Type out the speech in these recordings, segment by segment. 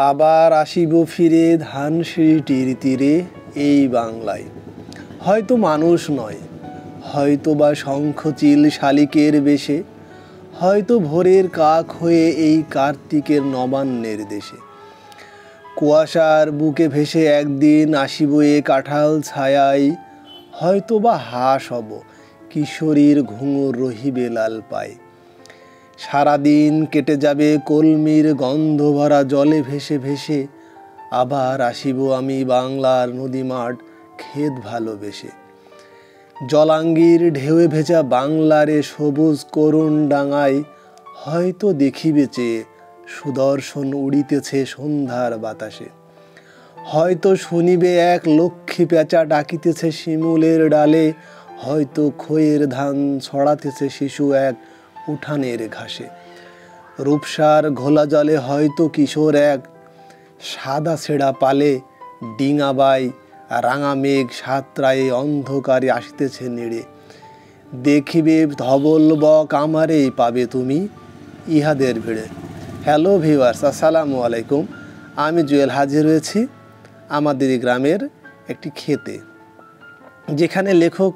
আবার আসিব ফিরে ধানসিঁড়িটির তীরে এই বাংলায়। হয়তো মানুষ নয়, হয়তো বা শঙ্খচিল শালিকের বেশে, হয়তো ভোরের কাক হয়ে এই কার্তিকের নবান্নের দেশে। কুয়াশার বুকে ভেসে একদিন আসিব এ কাঁঠাল ছায়ায়, হয়তো বা হাঁস হব, কিশোরীর ঘুঙুর রহিবে লাল পায়। সারাদিন কেটে যাবে কলমির গন্ধ ভরা জলে ভেসে ভেসে, আবার আসিব আমি বাংলার নদীমাঠ ক্ষেত ভালোবেসে। জলাঙ্গির ঢেউয়ে ভেজা বাংলারে সবুজ করুণ ডাঙায়, হয়তো দেখিবে চেয়ে সুদর্শন উড়িতেছে সন্ধ্যার বাতাসে। হয়তো শুনিবে এক লক্ষ্মী পেঁচা ডাকিতেছে শিমুলের ডালে, হয়তো খইয়ের ধান ছড়াতেছে শিশু এক উঠানের ঘাসে। রূপসার ঘোলা জলে হয়তো কিশোর এক সাদা ছেঁড়া পালে, ডিঙাবাই রাঙা মেঘ সাতরায়ে অন্ধকারে আসিতেছে নেড়ে। দেখিবে ধবল বক আমারেই পাবে তুমি ইহাদের ভিড়ে। হ্যালো ভিউয়ার্স, আসসালামু আলাইকুম। আমি জুয়েল হাজির হয়েছি আমাদের গ্রামের একটি ক্ষেতে, যেখানে লেখক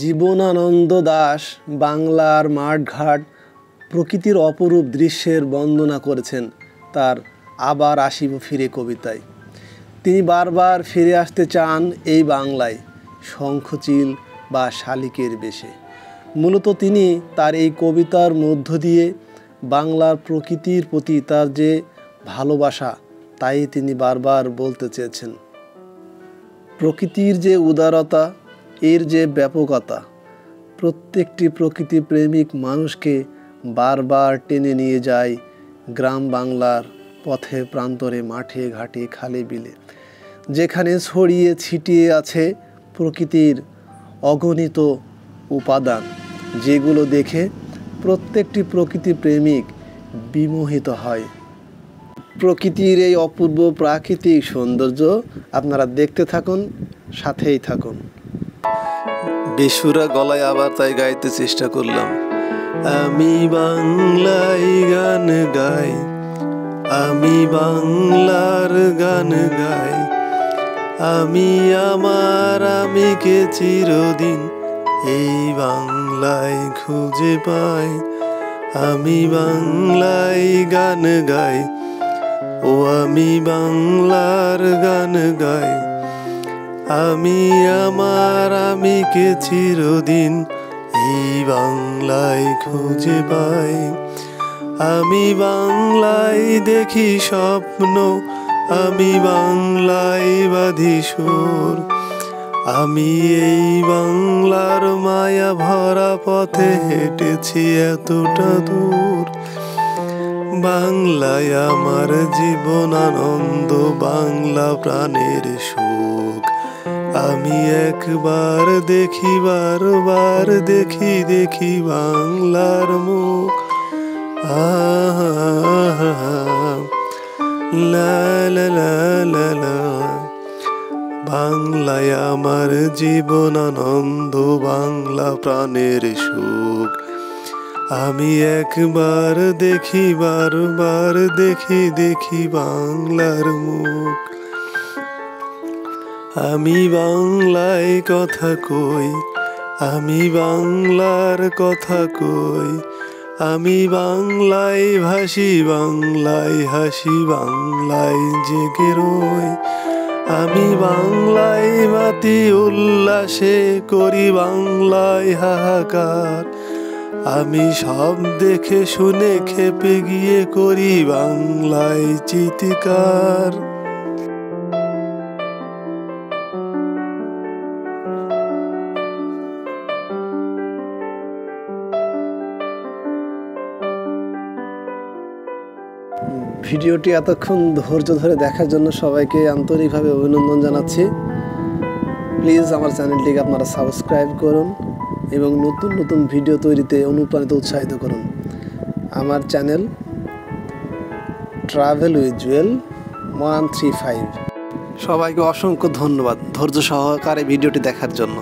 জীবনানন্দ দাশ বাংলার মাঠঘাট প্রকৃতির অপরূপ দৃশ্যের বন্দনা করেছেন তার আবার আসিব ফিরে কবিতায়। তিনি বারবার ফিরে আসতে চান এই বাংলায় শঙ্খচিল বা শালিকের বেশে। মূলত তিনি তার এই কবিতার মধ্য দিয়ে বাংলার প্রকৃতির প্রতি তার যে ভালোবাসা, তাই তিনি বারবার বলতে চেয়েছেন। প্রকৃতির যে উদারতা, এর যে ব্যাপকতা, প্রত্যেকটি প্রকৃতি প্রেমিক মানুষকে বারবার টেনে নিয়ে যায় গ্রাম বাংলার পথে প্রান্তরে, মাঠে ঘাটে, খালে বিলে, যেখানে ছড়িয়ে ছিটিয়ে আছে প্রকৃতির অগণিত উপাদান, যেগুলো দেখে প্রত্যেকটি প্রকৃতি প্রেমিক বিমোহিত হয়। প্রকৃতির এই অপূর্ব প্রাকৃতিক সৌন্দর্য আপনারা দেখতে থাকুন, সাথেই থাকুন। বেসুরা গলায় আবার তাই গাইতে চেষ্টা করলাম। আমি বাংলায় গান গাই, আমি বাংলার গান গাই, আমি আমার আমিকে চিরদিন এই বাংলায় খুঁজে পাই। আমি বাংলায় গান গাই, ও আমি বাংলার গান গাই, আমি আমার আমিকে চিরদিন এই বাংলায় খুঁজে পাই। আমি বাংলায় দেখি স্বপ্ন, আমি বাংলায় বাঁধি সুর, আমি এই বাংলার মায়া ভরা পথে হেঁটেছি এতটা দূর। বাংলায় আমার জীবন আনন্দ, বাংলা প্রাণের সুখ। আমি একবার দেখি, বারবার দেখি, দেখি বাংলার মুখ। লা লা লা লা লা। বাংলায় আমার জীবন আনন্দ, বাংলা প্রাণের সুখ। আমি একবার দেখি, বারবার দেখি, দেখি বাংলার মুখ। আমি বাংলায় কথা কই, আমি বাংলার কথা কই, আমি বাংলায় ভাসি, বাংলায় হাসি, বাংলায় জেগে রই। আমি বাংলায় মাতি উল্লাসে, করি বাংলায় হাহাকার। আমি সব দেখে শুনে খেপে গিয়ে করি বাংলায় চিৎকার। ভিডিওটি এতক্ষণ ধৈর্য ধরে দেখার জন্য সবাইকে আন্তরিকভাবে অভিনন্দন জানাচ্ছি। প্লিজ আমার চ্যানেলটিকে আপনারা সাবস্ক্রাইব করুন এবং নতুন নতুন ভিডিও তৈরিতে অনুপ্রাণিত উৎসাহিত করুন। আমার চ্যানেল ট্রাভেল উইথ জুয়েল 135। সবাইকে অসংখ্য ধন্যবাদ ধৈর্য সহকারে ভিডিওটি দেখার জন্য।